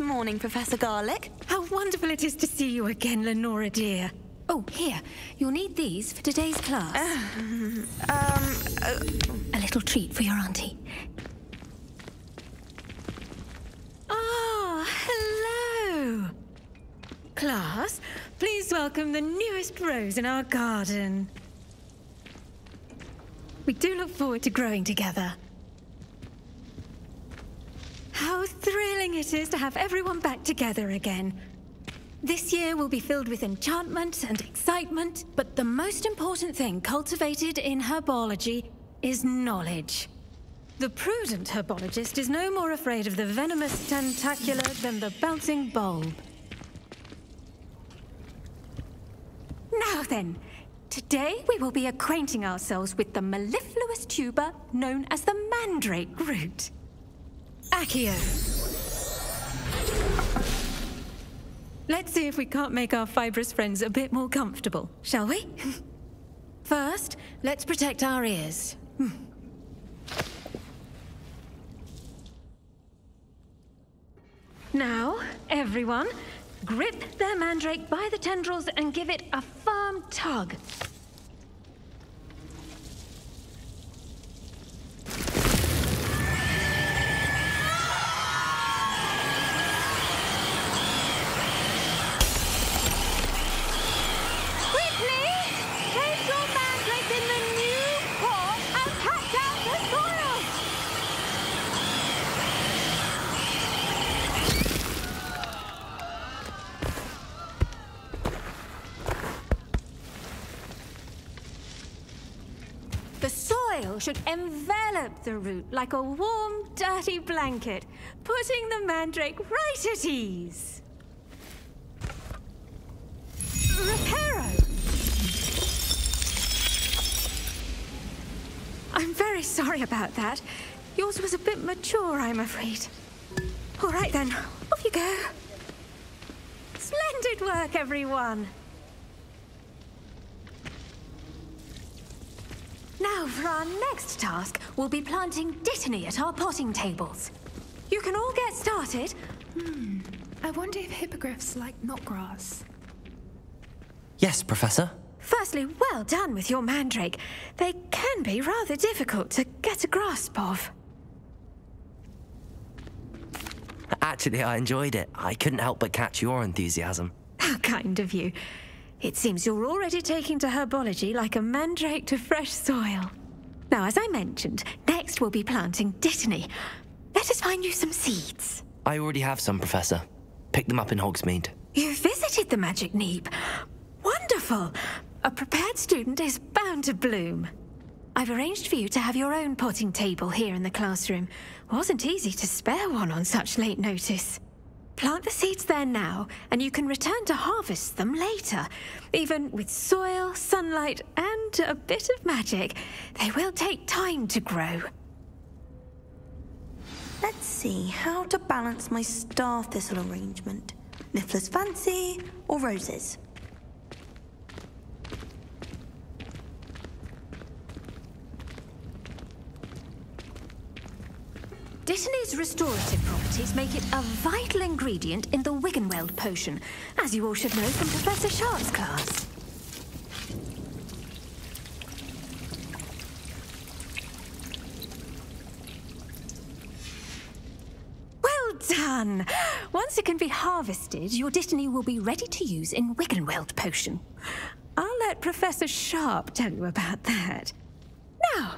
morning, Professor Garlick. How wonderful it is to see you again, Lenora dear. Oh, here. You'll need these for today's class. A little treat for your auntie. Ah, hello. Class, please welcome the newest rose in our garden. We do look forward to growing together. How thrilling it is to have everyone back together again. This year will be filled with enchantment and excitement, but the most important thing cultivated in herbology is knowledge. The prudent herbologist is no more afraid of the venomous tentacular than the bouncing bulb. Now then, today we will be acquainting ourselves with the mellifluous tuber known as the mandrake root. Accio. Let's see if we can't make our fibrous friends a bit more comfortable, shall we? First, let's protect our ears. Now, everyone, grip their mandrake by the tendrils and give it a firm tug. The soil should envelop the root like a warm, dirty blanket, putting the mandrake right at ease. Reparo! I'm very sorry about that. Yours was a bit mature, I'm afraid. All right then, off you go. Splendid work, everyone. Now, for our next task, we'll be planting Dittany at our potting tables. You can all get started. I wonder if hippogriffs like knotgrass. Yes, Professor. Firstly, well done with your mandrake. They can be rather difficult to get a grasp of. Actually, I enjoyed it. I couldn't help but catch your enthusiasm. How kind of you. It seems you're already taking to herbology like a mandrake to fresh soil. Now, as I mentioned, next we'll be planting Dittany. Let us find you some seeds. I already have some, Professor. Picked them up in Hogsmeade. You visited the Magic Neep. Wonderful! A prepared student is bound to bloom. I've arranged for you to have your own potting table here in the classroom. Wasn't easy to spare one on such late notice. Plant the seeds there now, and you can return to harvest them later. Even with soil, sunlight, and a bit of magic, they will take time to grow. Let's see how to balance my star thistle arrangement. Niffler's Fancy or roses? Dittany's restorative properties make it a vital ingredient in the Wiggenweld potion, as you all should know from Professor Sharp's class. Well done! Once it can be harvested, your Dittany will be ready to use in Wiggenweld potion. I'll let Professor Sharp tell you about that. Now,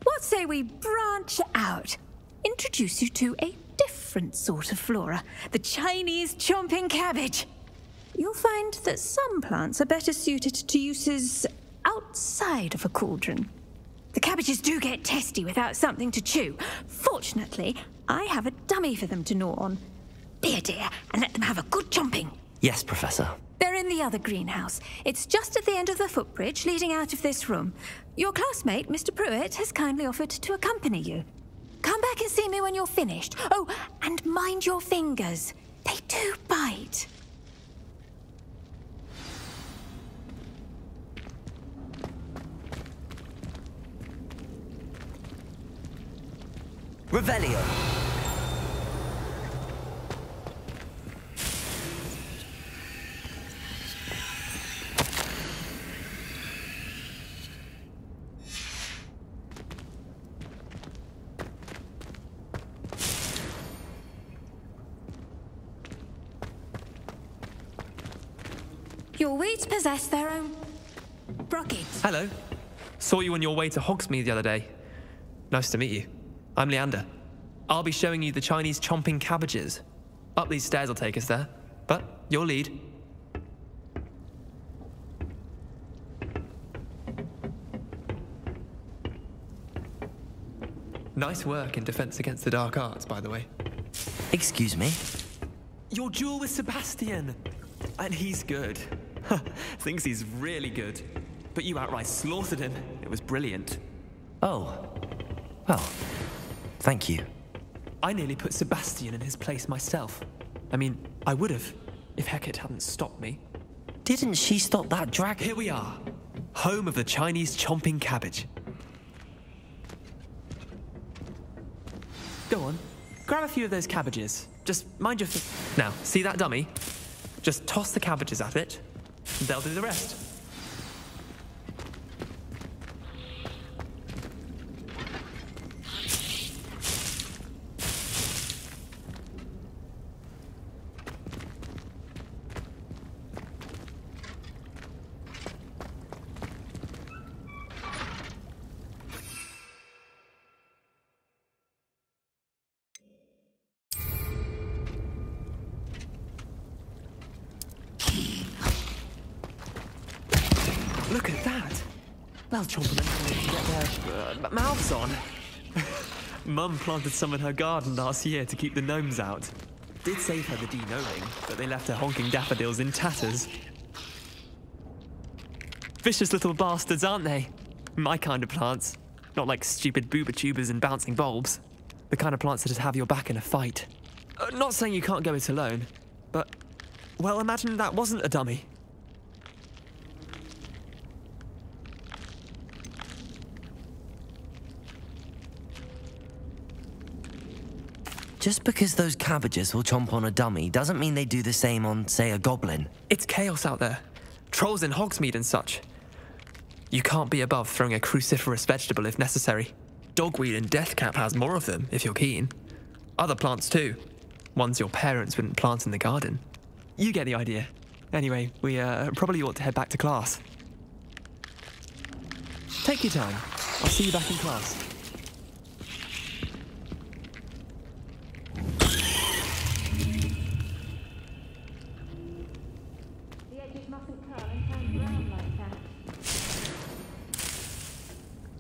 what say we branch out? Introduce you to a different sort of flora, the Chinese chomping cabbage. You'll find that some plants are better suited to uses outside of a cauldron. The cabbages do get testy without something to chew. Fortunately, I have a dummy for them to gnaw on. Be a dear and let them have a good chomping. Yes, Professor. They're in the other greenhouse. It's just at the end of the footbridge leading out of this room. Your classmate, Mr. Pruitt, has kindly offered to accompany you. Come back and see me when you're finished. Oh, and mind your fingers. They do bite. Revelio. Your weeds possess their own ruggeds. Hello. Saw you on your way to Hogsmeade the other day. Nice to meet you. I'm Leander. I'll be showing you the Chinese chomping cabbages. Up these stairs will take us there, but your lead. Nice work in Defense Against the Dark Arts, by the way. Excuse me? Your duel with Sebastian! And he's good. Thinks he's really good. But you outright slaughtered him. It was brilliant. Oh. Well, thank you. I nearly put Sebastian in his place myself. I mean, I would have, if Hecate hadn't stopped me. Didn't she stop that dragon? Here we are, home of the Chinese chomping cabbage. Go on, grab a few of those cabbages. Just mind your Now, see that dummy? Just toss the cabbages at it, and they'll do the rest. Look at that! They'll chomp them to get their mouths on. Mum planted some in her garden last year to keep the gnomes out. Did save her the de-gnoming, but they left her honking daffodils in tatters. Vicious little bastards, aren't they? My kind of plants. Not like stupid booba tubers and bouncing bulbs. The kind of plants that'd have your back in a fight. Not saying you can't go it alone, but... well, imagine that wasn't a dummy. Just because those cabbages will chomp on a dummy doesn't mean they do the same on, say, a goblin. It's chaos out there. Trolls in Hogsmeade and such. You can't be above throwing a cruciferous vegetable if necessary. Dogweed and deathcap has more of them, if you're keen. Other plants too. Ones your parents wouldn't plant in the garden. You get the idea. Anyway, we probably ought to head back to class. Take your time. I'll see you back in class.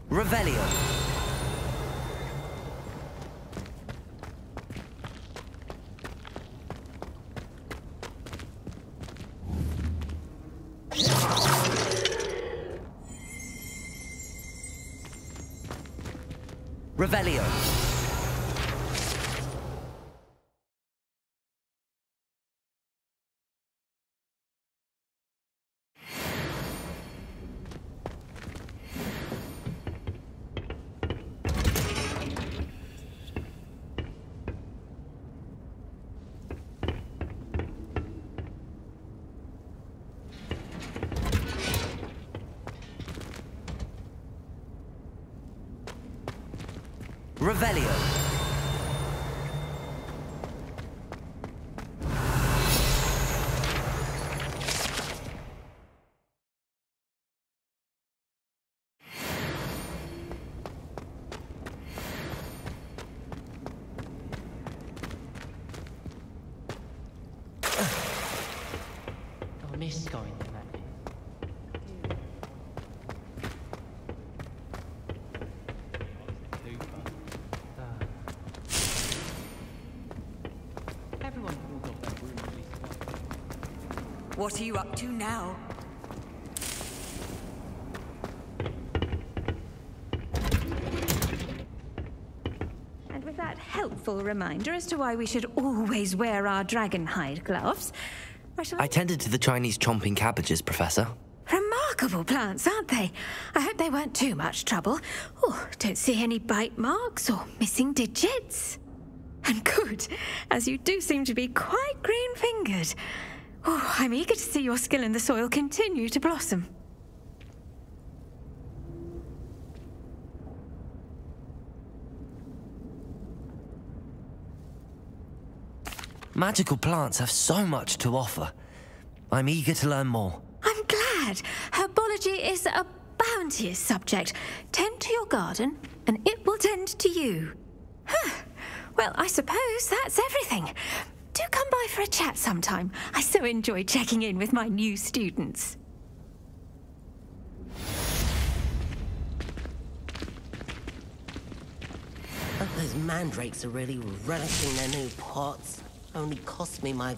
Revelio. Revelio. Revelio. Oh, this is going to happen. What are you up to now? And with that helpful reminder as to why we should always wear our dragonhide gloves, I tended to the Chinese chomping cabbages, Professor. Remarkable plants, aren't they? I hope they weren't too much trouble. Oh, don't see any bite marks or missing digits. And good, as you do seem to be quite green-fingered. Oh, I'm eager to see your skill in the soil continue to blossom. Magical plants have so much to offer. I'm eager to learn more. glad. Herbology is a bounteous subject. Tend to your garden, and it will tend to you. Huh. Well, I suppose that's everything. Do come by for a chat sometime. I so enjoy checking in with my new students. Those mandrakes are really relishing their new pots. Only cost me my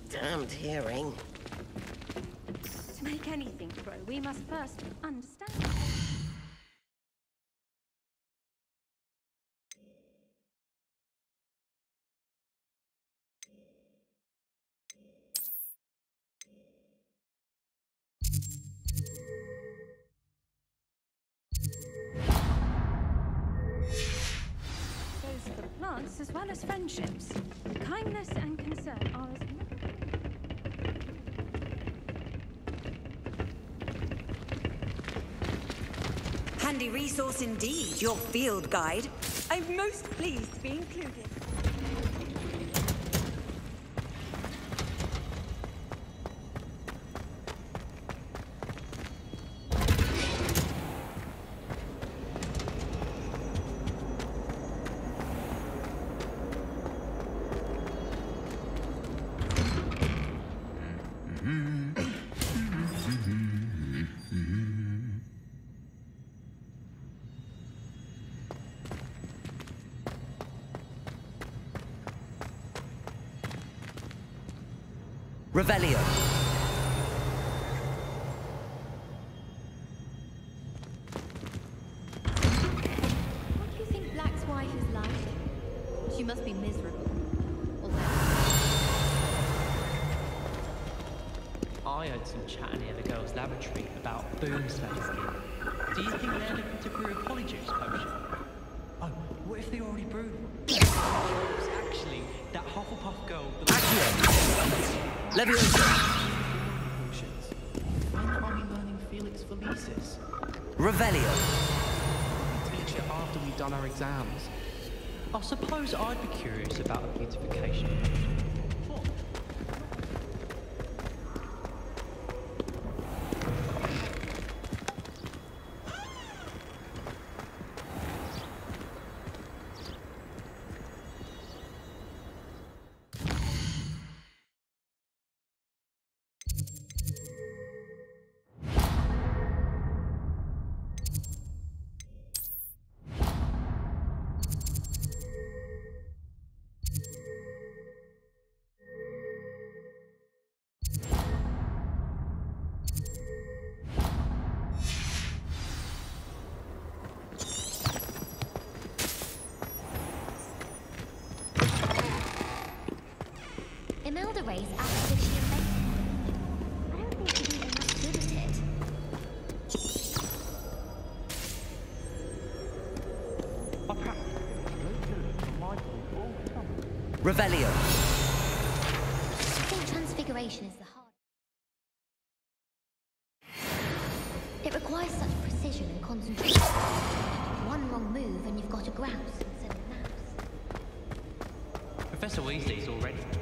damned hearing. To make anything grow, we must first understand. Those are the plants as well as friendships. Kindness and concern are as Handy resource indeed, your field guide. I'm most pleased to be included. Revelio. What do you think Black's wife is like? She must be miserable. I heard some chatting near the girls' lavatory about boomslayers here. Do you think they're looking to brew a polyjuice potion? Oh, what if they already brewed one? Actually, that Hufflepuff girl... Leviosa. Potions. When are we learning Felix Felicis? Revelio. Teach it after we've done our exams. I suppose I'd be curious about a beautification. What? Imelda Ray's acted as if she invented it. I don't think she's even that good at it. Revelio. I think transfiguration is the hard. It requires such precision and concentration. One wrong move and you've got a grouse instead of a mouse. Professor Weasley's already prepared.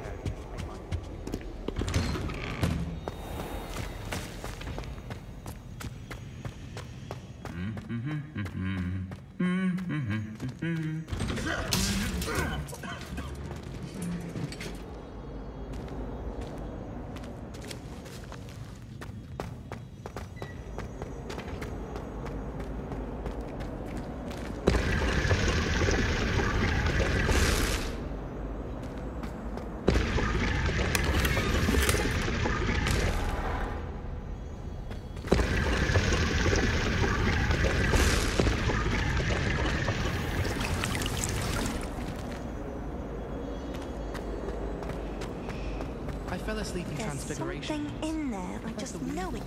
I fell asleep in There's Transfiguration. something in there, I just know it.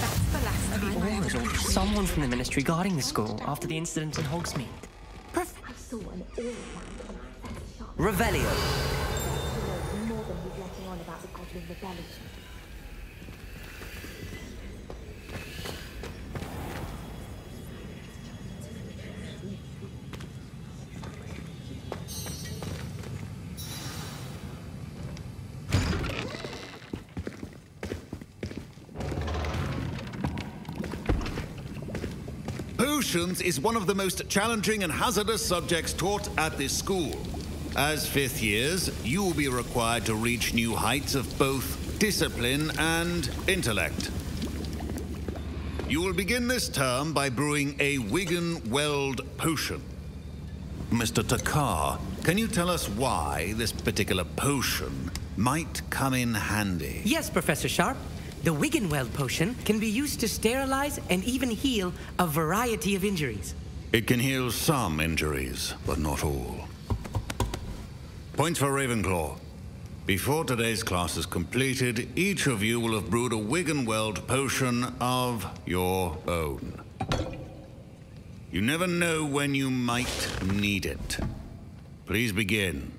That's the last time I Always or someone from the Ministry guarding the school after the incident in Hogsmeade. I saw an all-round Professor Sharp. Revelio. He knows more than he's letting on about the Goblin Rebellion. Potions is one of the most challenging and hazardous subjects taught at this school. As fifth years, you will be required to reach new heights of both discipline and intellect. You will begin this term by brewing a Wiggenweld potion. Mr. Takar, can you tell us why this particular potion might come in handy? Yes, Professor Sharp. The Wiggenweld potion can be used to sterilize and even heal a variety of injuries. It can heal some injuries, but not all. Points for Ravenclaw. Before today's class is completed, each of you will have brewed a Wiggenweld potion of your own. You never know when you might need it. Please begin.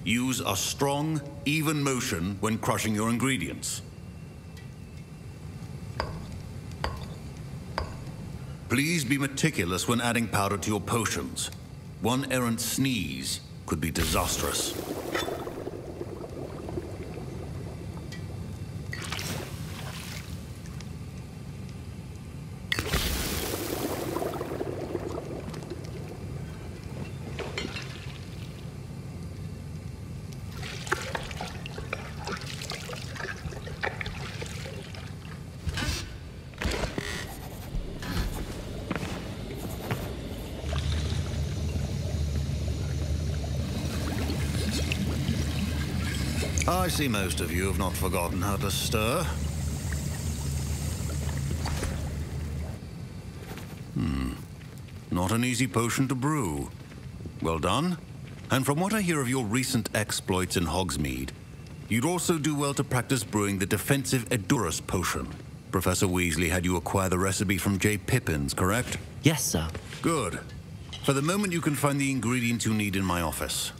Use a strong, even motion when crushing your ingredients. Please be meticulous when adding powder to your potions. One errant sneeze could be disastrous. I see most of you have not forgotten how to stir. Not an easy potion to brew. Well done. And from what I hear of your recent exploits in Hogsmeade, you'd also do well to practice brewing the defensive Edurus potion. Professor Weasley had you acquire the recipe from J. Pippins, correct? Yes, sir. Good. For the moment, you can find the ingredients you need in my office.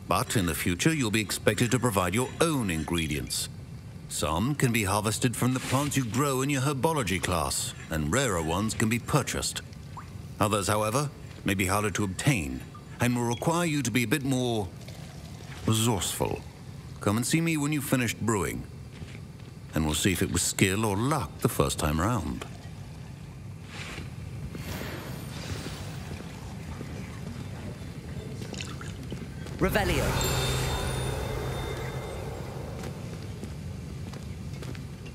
But in the future, you'll be expected to provide your own ingredients. Some can be harvested from the plants you grow in your herbology class, and rarer ones can be purchased. Others, however, may be harder to obtain, and will require you to be a bit more resourceful. Come and see me when you've finished brewing, and we'll see if it was skill or luck the first time round. Revelio.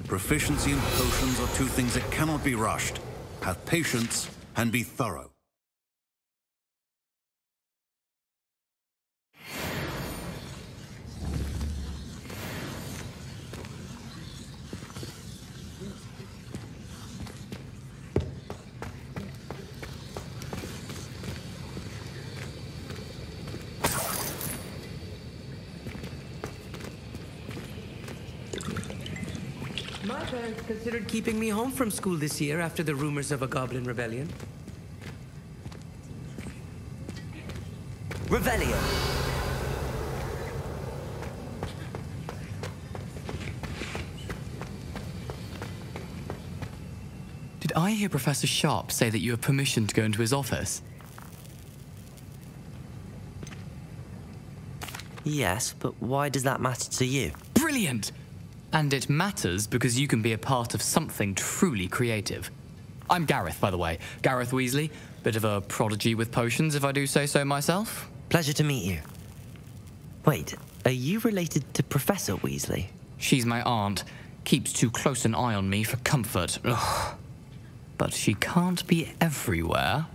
Proficiency and potions are two things that cannot be rushed. Have patience and be thorough. My parents considered keeping me home from school this year after the rumors of a goblin rebellion. Revelio. Did I hear Professor Sharp say that you have permission to go into his office? Yes, but why does that matter to you? Brilliant! And it matters because you can be a part of something truly creative. I'm Gareth, by the way. Gareth Weasley. Bit of a prodigy with potions, if I do say so myself. Pleasure to meet you. Wait, are you related to Professor Weasley? She's my aunt. Keeps too close an eye on me for comfort. Ugh. But she can't be everywhere.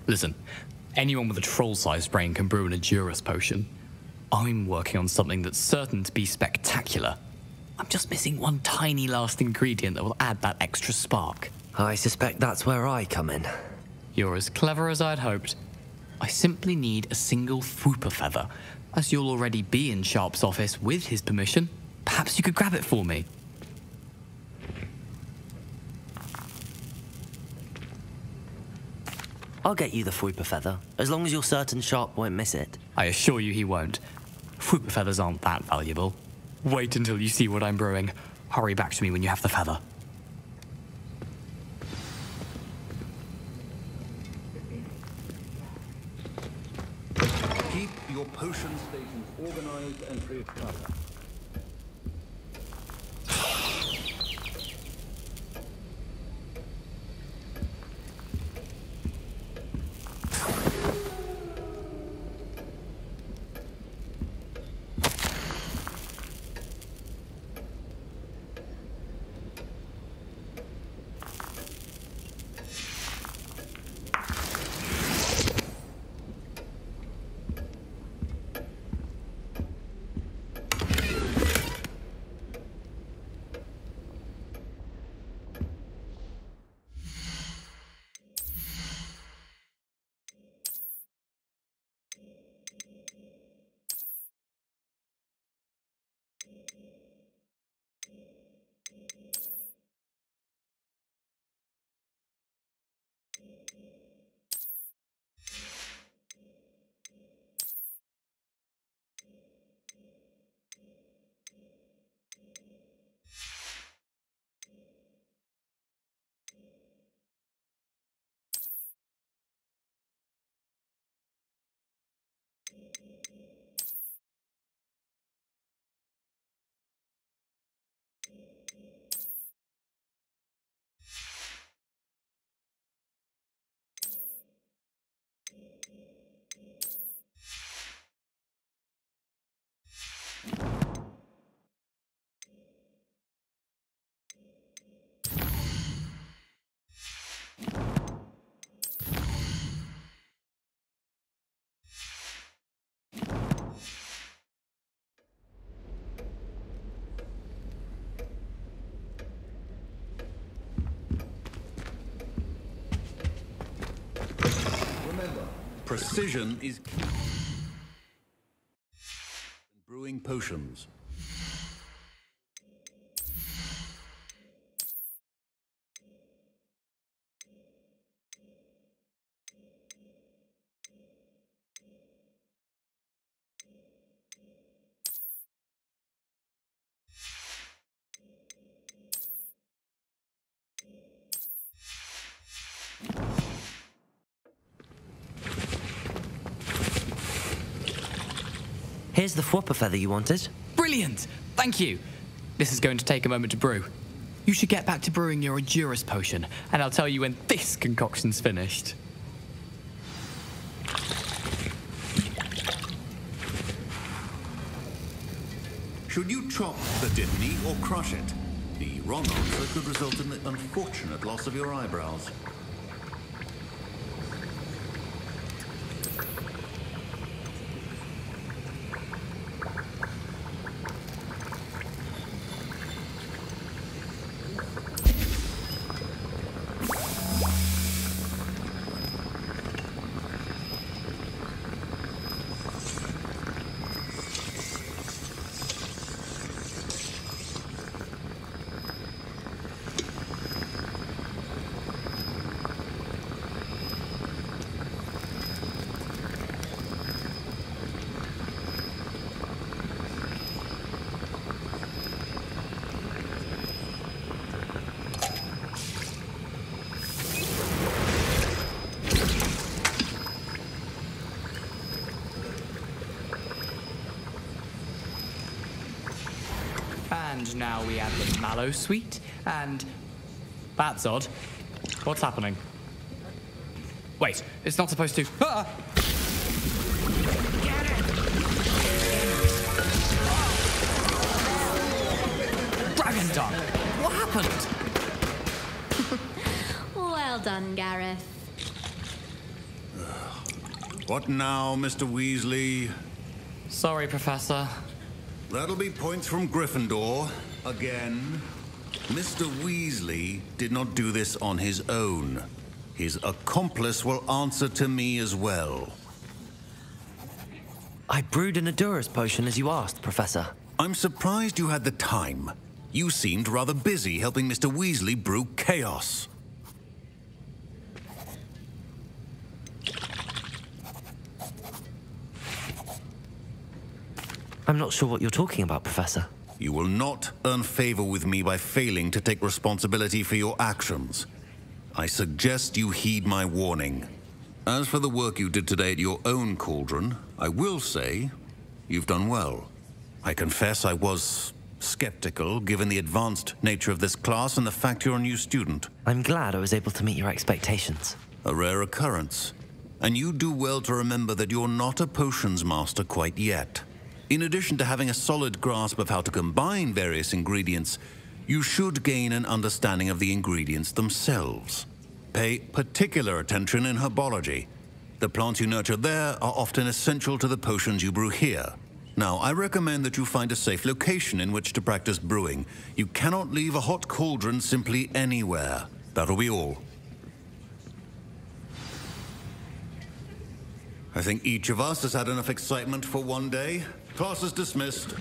Listen, anyone with a troll-sized brain can brew an Edurus potion. I'm working on something that's certain to be spectacular. I'm just missing one tiny last ingredient that will add that extra spark. I suspect that's where I come in. You're as clever as I'd hoped. I simply need a single Fwooper feather. As you'll already be in Sharp's office with his permission, perhaps you could grab it for me. I'll get you the Fwooper feather, as long as you're certain Sharp won't miss it. I assure you he won't. Fwooper feathers aren't that valuable. Wait until you see what I'm brewing. Hurry back to me when you have the feather. Keep your potion stations organized and free of clutter. Precision is key in brewing potions. Here's the Fwooper feather you wanted. Brilliant! Thank you! This is going to take a moment to brew. You should get back to brewing your Edurus potion, and I'll tell you when this concoction's finished. Should you chop the Dittany or crush it? The wrong answer could result in the unfortunate loss of your eyebrows. And now we add the mallow sweet, and... That's odd. What's happening? Wait, it's not supposed to... Ah! Dragon tongue! What happened? Well done, Gareth. What now, Mr. Weasley? Sorry, Professor. That'll be points from Gryffindor. Again. Mr. Weasley did not do this on his own. His accomplice will answer to me as well. I brewed an Edurus potion as you asked, Professor. I'm surprised you had the time. You seemed rather busy helping Mr. Weasley brew chaos. I'm not sure what you're talking about, Professor. You will not earn favor with me by failing to take responsibility for your actions. I suggest you heed my warning. As for the work you did today at your own cauldron, I will say you've done well. I confess I was skeptical, given the advanced nature of this class and the fact you're a new student. I'm glad I was able to meet your expectations. A rare occurrence. And you do well to remember that you're not a potions master quite yet. In addition to having a solid grasp of how to combine various ingredients, you should gain an understanding of the ingredients themselves. Pay particular attention in herbology. The plants you nurture there are often essential to the potions you brew here. Now, I recommend that you find a safe location in which to practice brewing. You cannot leave a hot cauldron simply anywhere. That'll be all. I think each of us has had enough excitement for one day. Class is dismissed.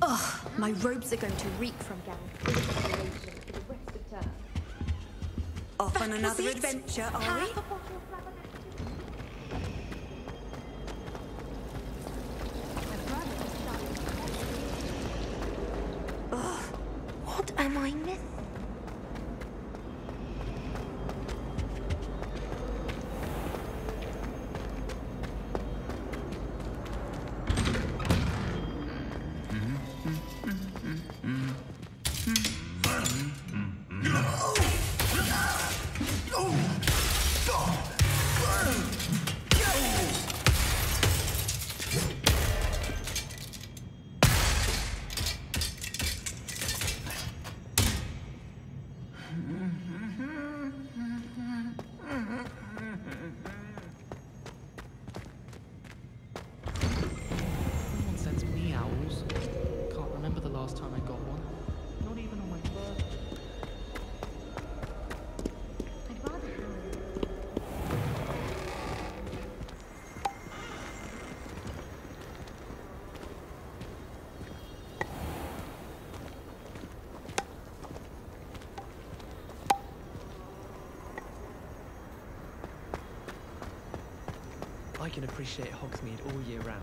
Ugh, my robes are going to reek from gown. Off on another adventure, are we? What am I missing? Someone sends me owls. Can't remember the last time I got one. Not even on my birthday. I'd rather have I can appreciate Hogsmeade all year round.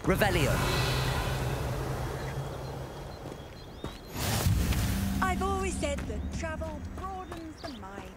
Revelio. I've always said that travel broadens the mind.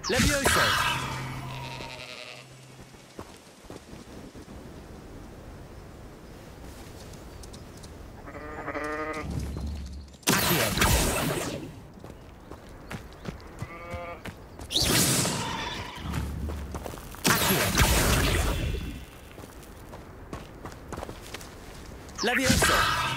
Levioso! Levioso!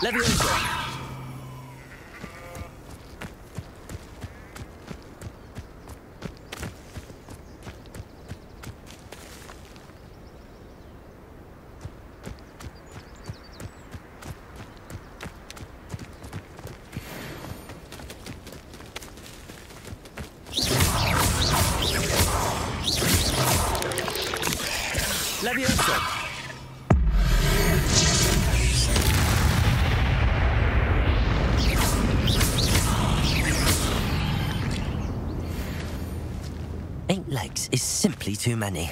Levioso! Levioso! Eight legs is simply too many.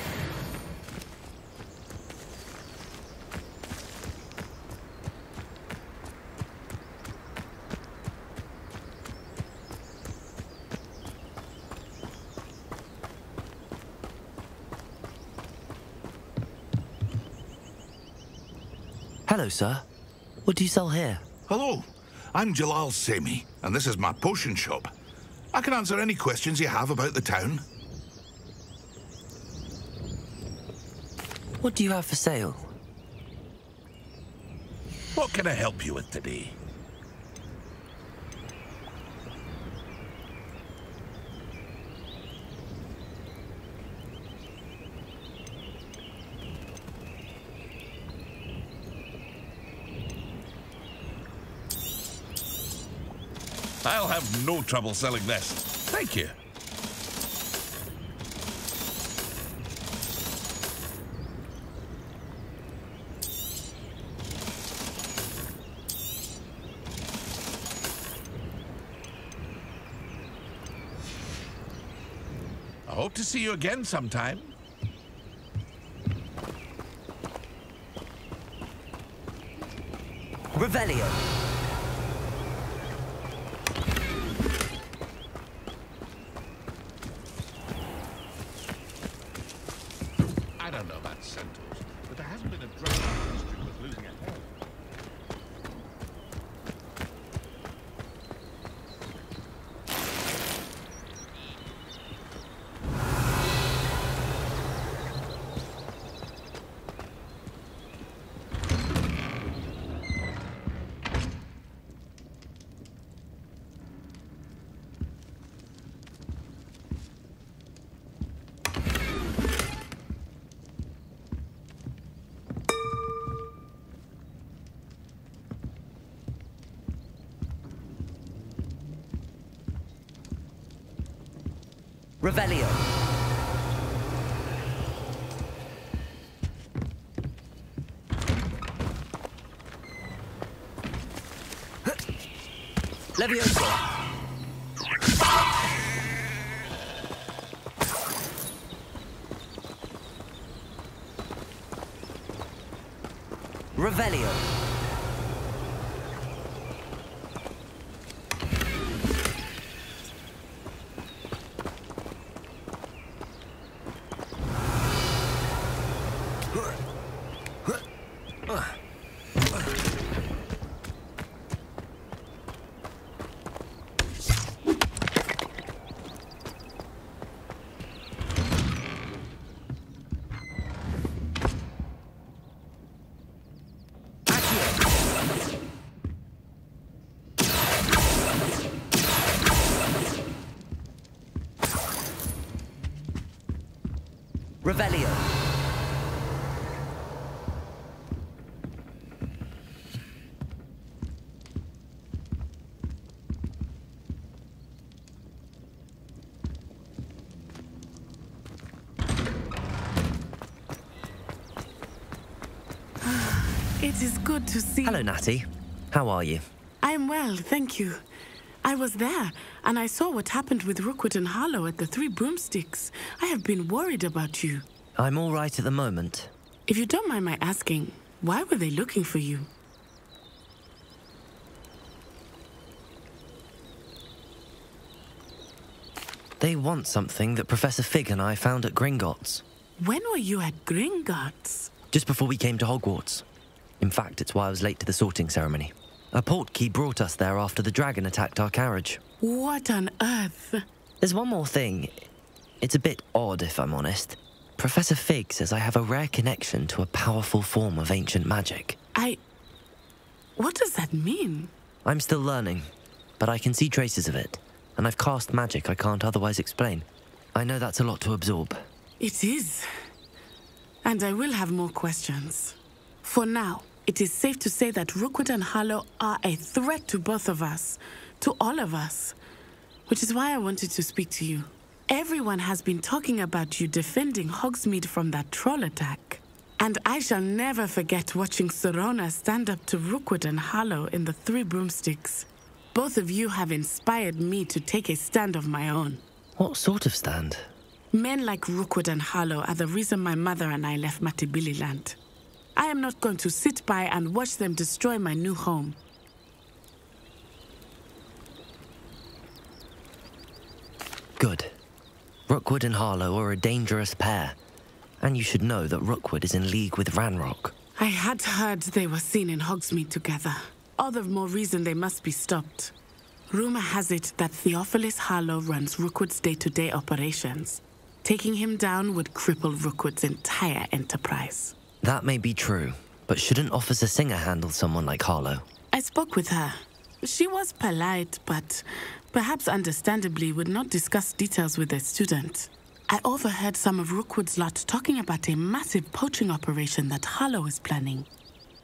Hello, sir. What do you sell here? Hello, I'm Jalal Semi, and this is my potion shop. I can answer any questions you have about the town. What do you have for sale? What can I help you with today? I'll have no trouble selling this. Thank you. I hope to see you again sometime. Revelio. I don't know about centaurs, but there hasn't been a dragon in history worth losing a head. Revelio. Levioso. Revelio. Revelio. It is good to see. Hello, Natty. How are you? I'm well, thank you. I was there, and I saw what happened with Rookwood and Harlow at the Three Broomsticks. I have been worried about you. I'm all right at the moment. If you don't mind my asking, why were they looking for you? They want something that Professor Fig and I found at Gringotts. When were you at Gringotts? Just before we came to Hogwarts. In fact, it's why I was late to the sorting ceremony. A portkey brought us there after the dragon attacked our carriage. What on earth? There's one more thing. It's a bit odd, if I'm honest. Professor Fig says I have a rare connection to a powerful form of ancient magic. What does that mean? I'm still learning, but I can see traces of it, and I've cast magic I can't otherwise explain. I know that's a lot to absorb. It is. And I will have more questions. For now, it is safe to say that Rookwood and Harlow are a threat to both of us, to all of us, which is why I wanted to speak to you. Everyone has been talking about you defending Hogsmeade from that troll attack. And I shall never forget watching Sirona stand up to Rookwood and Harlow in the Three Broomsticks. Both of you have inspired me to take a stand of my own. What sort of stand? Men like Rookwood and Harlow are the reason my mother and I left Matabeleland. I am not going to sit by and watch them destroy my new home. Good. Rookwood and Harlow are a dangerous pair. And you should know that Rookwood is in league with Ranrock. I had heard they were seen in Hogsmeade together. All the more reason they must be stopped. Rumor has it that Theophilus Harlow runs Rookwood's day-to-day operations. Taking him down would cripple Rookwood's entire enterprise. That may be true, but shouldn't Officer Singer handle someone like Harlow? I spoke with her. She was polite, but perhaps understandably would not discuss details with a student. I overheard some of Rookwood's lot talking about a massive poaching operation that Harlow is planning.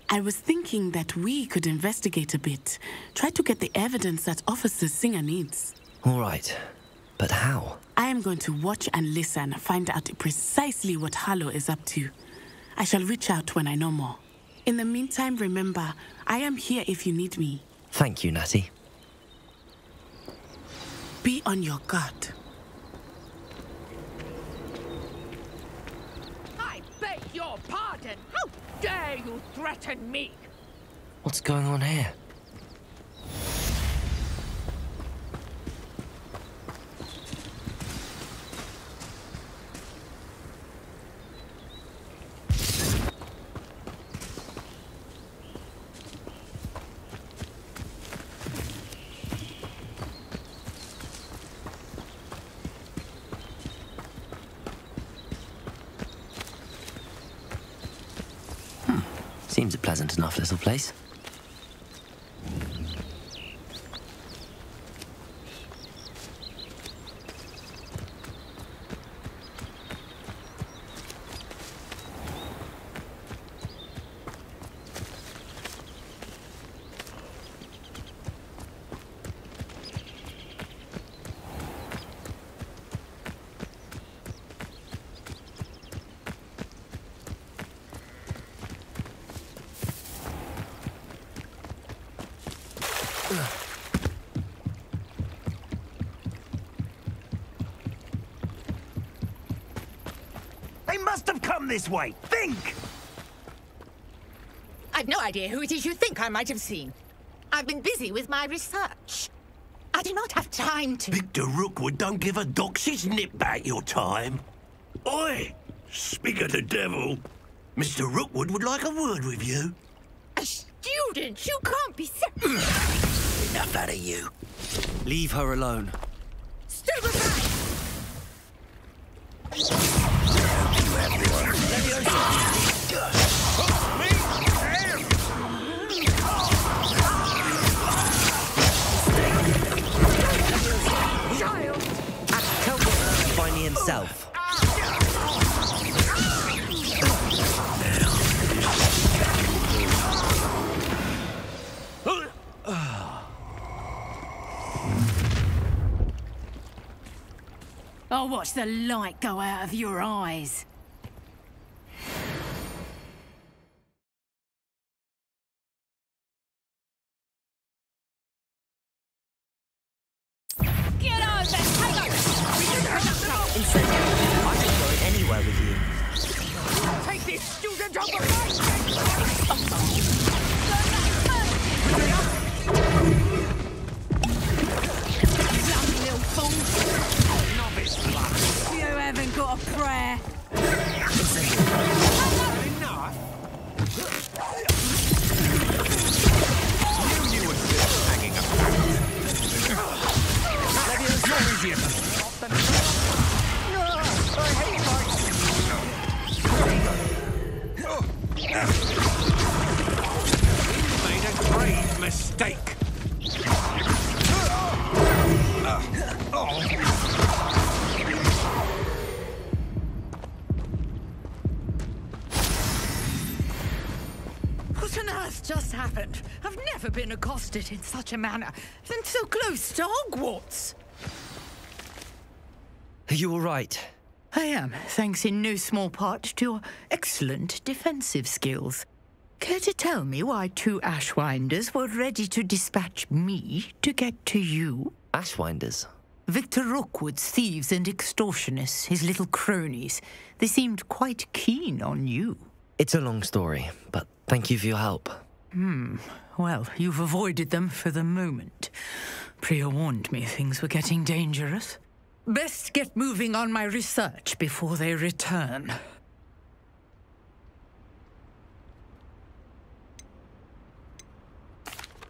I was thinking that we could investigate a bit, try to get the evidence that Officer Singer needs. All right, but how? I am going to watch and listen, find out precisely what Harlow is up to. I shall reach out when I know more. In the meantime, remember, I am here if you need me. Thank you, Natty. Be on your guard. I beg your pardon! How dare you threaten me? What's going on here? Seems a pleasant enough little place. must have come this way. Think! I've no idea who it is you think I might have seen. I've been busy with my research. I do not have time to... Victor Rookwood don't give a doxy's nip back your time. Oi! Speak of the devil. Mr. Rookwood would like a word with you. A student? You can't be... Enough out of you. Leave her alone. Stand aside! Finding himself. I'll watch the light go out of your eyes. Get on, then! I can go anywhere with you. Take this student off of little fool! You haven't got a prayer. Made a grave mistake. What on earth just happened? I've never been accosted in such a manner, and so close to Hogwarts. Are you all right? I am, thanks in no small part to your excellent defensive skills. Care to tell me why 2 Ashwinders were ready to dispatch me to get to you? Ashwinders? Victor Rookwood's thieves and extortionists, his little cronies. They seemed quite keen on you. It's a long story, but thank you for your help. Well, you've avoided them for the moment. Priya warned me things were getting dangerous. Best get moving on my research before they return.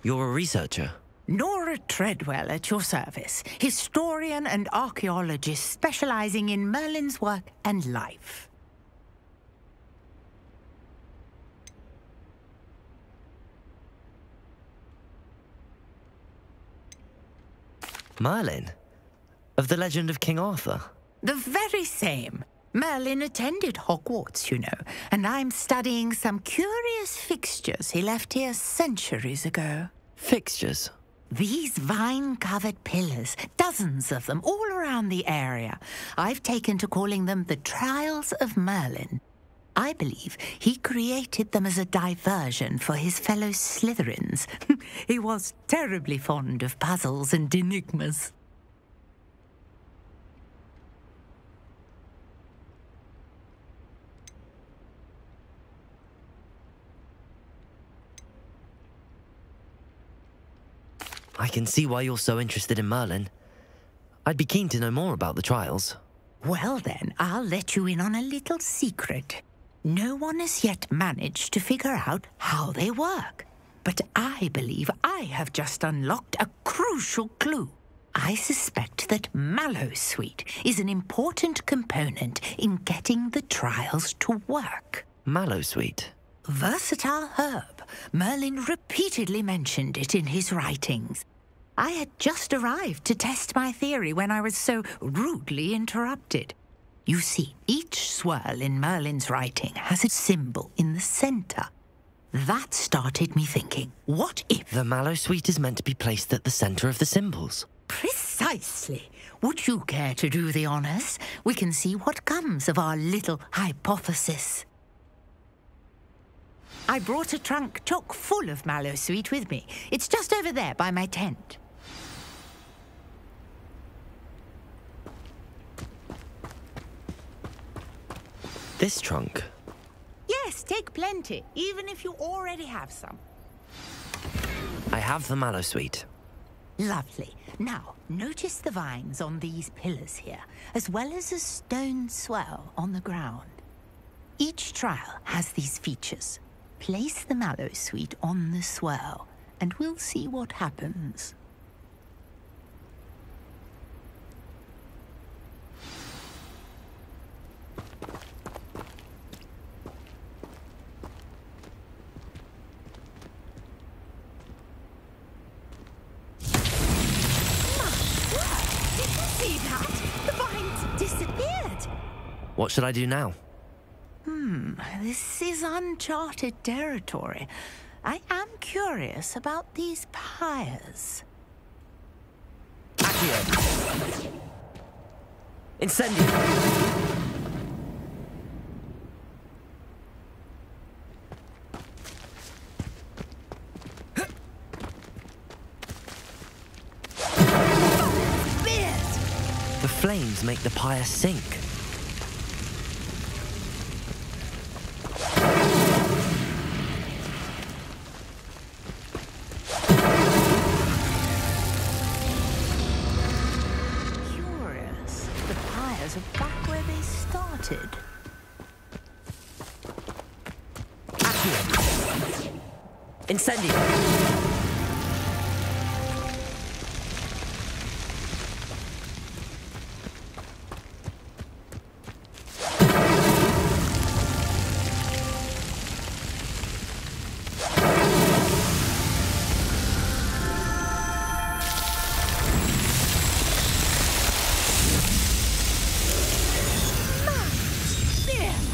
You're a researcher? Nora Treadwell at your service, historian and archaeologist specializing in Merlin's work and life. Merlin? Of the legend of King Arthur? The very same. Merlin attended Hogwarts, you know, and I'm studying some curious fixtures he left here centuries ago. Fixtures? These vine-covered pillars, dozens of them, all around the area. I've taken to calling them the Trials of Merlin. I believe he created them as a diversion for his fellow Slytherins. He was terribly fond of puzzles and enigmas. I can see why you're so interested in Merlin. I'd be keen to know more about the trials. Well then, I'll let you in on a little secret. No one has yet managed to figure out how they work. But I believe I have just unlocked a crucial clue. I suspect that Mallowsweet is an important component in getting the trials to work. Mallowsweet? Versatile herb. Merlin repeatedly mentioned it in his writings. I had just arrived to test my theory when I was so rudely interrupted. You see, each swirl in Merlin's writing has a symbol in the center. That started me thinking, what if... The Mallowsweet is meant to be placed at the center of the symbols. Precisely. Would you care to do the honors? We can see what comes of our little hypothesis. I brought a trunk chock full of Mallowsweet with me. It's just over there by my tent. This trunk? Yes, take plenty, even if you already have some. I have the mallow sweet. Lovely. Now, notice the vines on these pillars here, as well as a stone swell on the ground. Each trial has these features. Place the mallow sweet on the swell, and we'll see what happens. See that? The vines disappeared. What should I do now? This is uncharted territory. I am curious about these pyres. Accio! Incendio! The flames make the pyre sink. Curious. The pyres are back where they started. Accio! Incendio!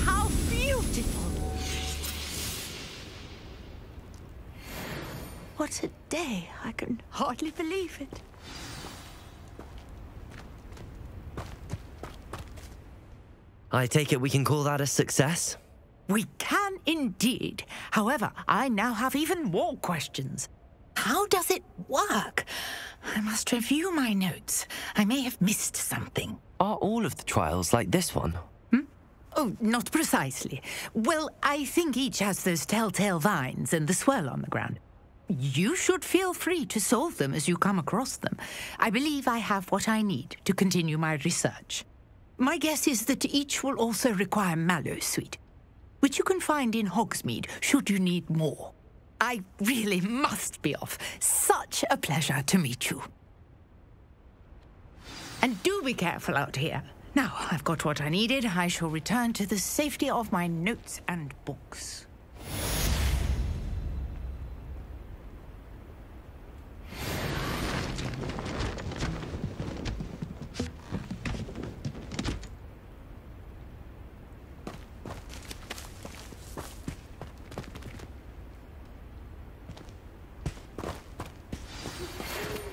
How beautiful! What a day! I can hardly believe it. I take it we can call that a success? We can indeed. However, I now have even more questions. How does it work? I must review my notes. I may have missed something. Are all of the trials like this one? Oh, not precisely. Well, I think each has those telltale vines and the swirl on the ground. You should feel free to solve them as you come across them. I believe I have what I need to continue my research. My guess is that each will also require mallow sweet, which you can find in Hogsmeade should you need more. I really must be off. Such a pleasure to meet you. And do be careful out here. Now I've got what I needed, I shall return to the safety of my notes and books.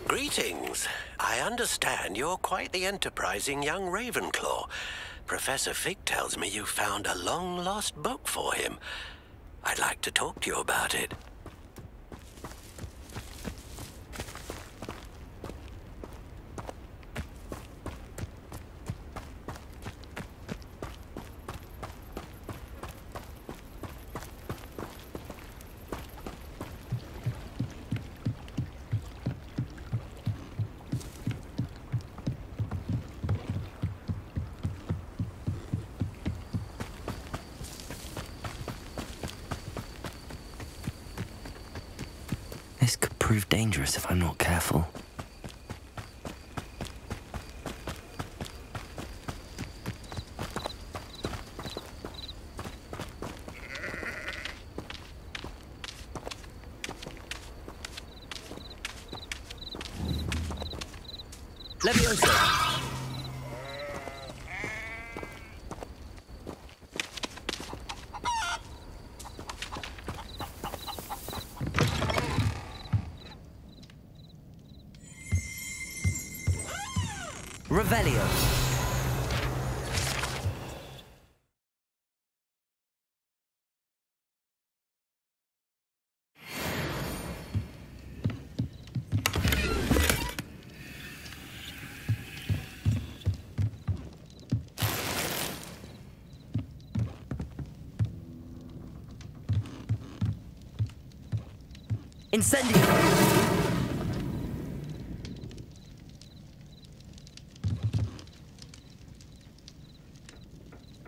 Greetings. I understand you're quite the enterprising young Ravenclaw. Professor Fig tells me you found a long-lost book for him. I'd like to talk to you about it. This could prove dangerous if I'm not careful. Levioso! Revelio. Incendio!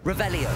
Revelio.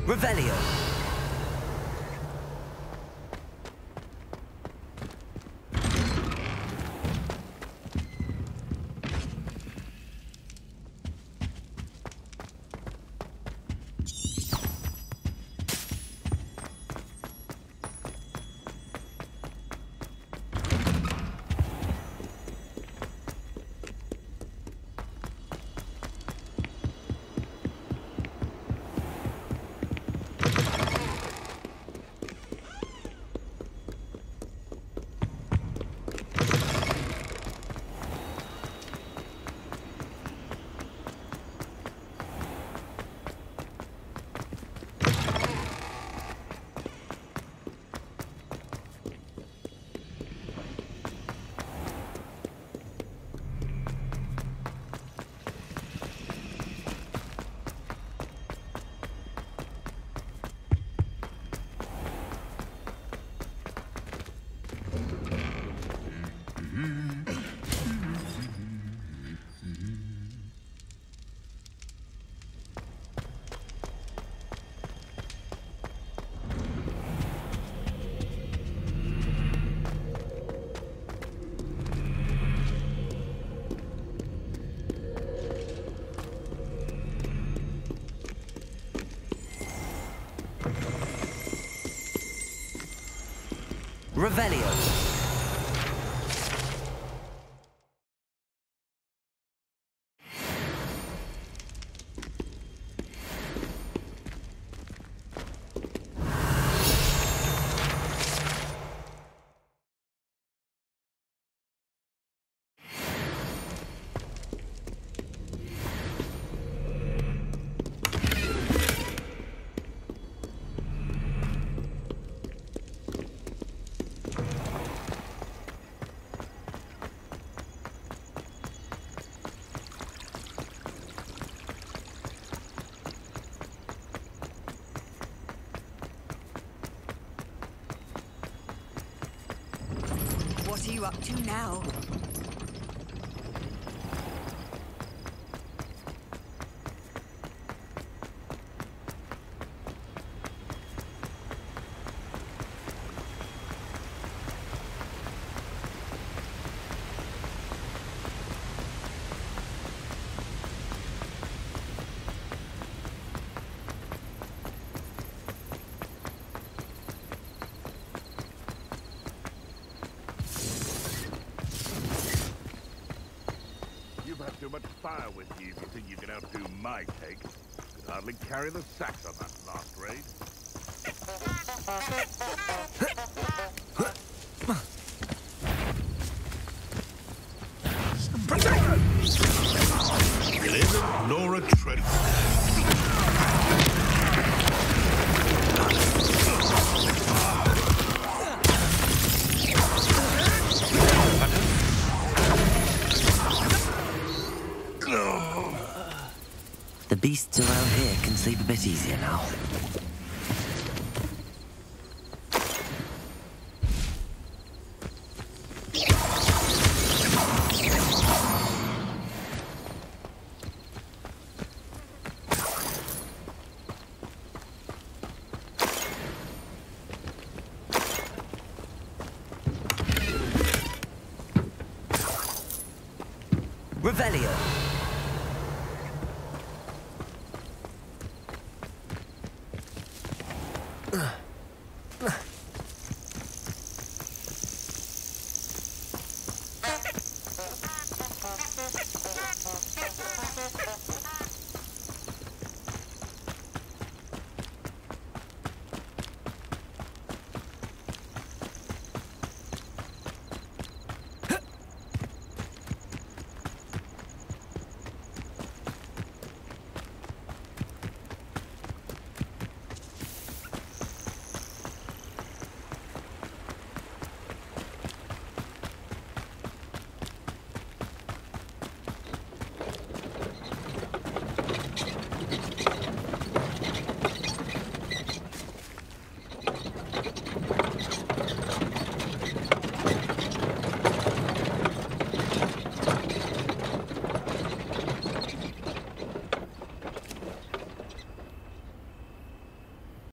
Revelio. Revelio. What are you up to now? Too much fire with you if you think you can outdo my cake. Could hardly carry the sacks on that last raid. Live Laura Trent. The beasts around here can sleep a bit easier now. Revelio.